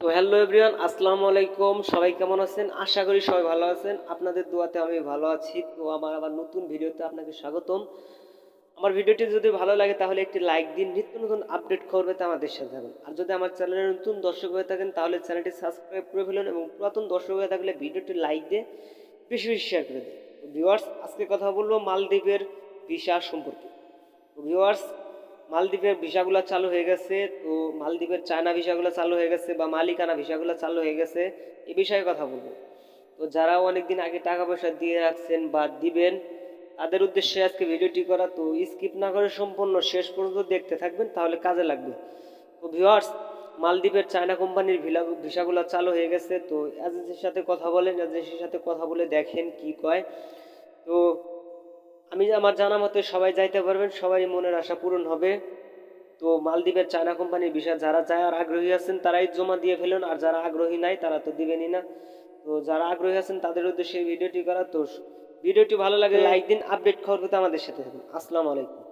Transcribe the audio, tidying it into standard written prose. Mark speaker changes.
Speaker 1: তো hello everyone, আসসালামু আলাইকুম। সবাই কেমন আছেন? আশা করি সবাই ভালো আছেন। আপনাদের দোয়াতে আমি ভালো আছি। তো আমার আবার নতুন ভিডিওতে আপনাকে স্বাগতম। আমার ভিডিওটি যদি ভালো লাগে তাহলে একটি লাইক দিন। নিত্য নতুন আপডেট খবর পেতে আমাদের সাথে থাকুন। আর যদি আমার চ্যানেলের নতুন দর্শক হয়ে থাকেন তাহলে চ্যানেলটি সাবস্ক্রাইব করে ফেলুন এবং পুরাতন দর্শক হয়ে থাকলে ভিডিওটি লাইক দিয়ে বেশি বেশি শেয়ার করে দিন। তো ভিউয়ার্স, আজকে কথা বলবো মালদ্বীপের ভিসা সম্পর্কে। তো ভিউয়ার্স, মালদ্বীপের ভিসাগুলো চালু হয়ে গেছে। তো মালদ্বীপের চায়না ভিসাগুলো চালু হয়ে গেছে বা মালিকানা ভিসাগুলো চালু হয়ে গেছে, এই বিষয়ে কথা বলবো। তো যারা অনেকদিন আগে টাকা পয়সা দিয়ে রাখছেন বা দিবেন, তাদের উদ্দেশ্যে আজকে ভিডিওটি করা। তো স্কিপ না করে সম্পূর্ণ শেষ পর্যন্ত দেখতে থাকবেন, তাহলে কাজে লাগবে। তো ভিউয়ার্স, মালদ্বীপের চায়না কোম্পানির ভিসাগুলো চালু হয়ে গেছে। তো এজেন্সির সাথে কথা বলেন, এজেন্সির সাথে কথা বলে দেখেন কি কয়। তো আমি আমার জানা মতে সবাই যাইতে পারবেন, সবারই মনের আশা পূরণ হবে। তো মালদ্বীপের চায়না কোম্পানির ভিসা যারা যাওয়ার আগ্রহী আছেন তারাই জমা দিয়ে ফেলুন, আর যারা আগ্রহী নাই তারা তো দিবেনই না। তো যারা আগ্রহী আছেন তাদের উদ্দেশ্যে ভিডিওটি করা। তো ভিডিওটি ভালো লাগে লাইক দিন, আপডেট খবর পেতে আমাদের সাথে থাকুন। আসসালামু আলাইকুম।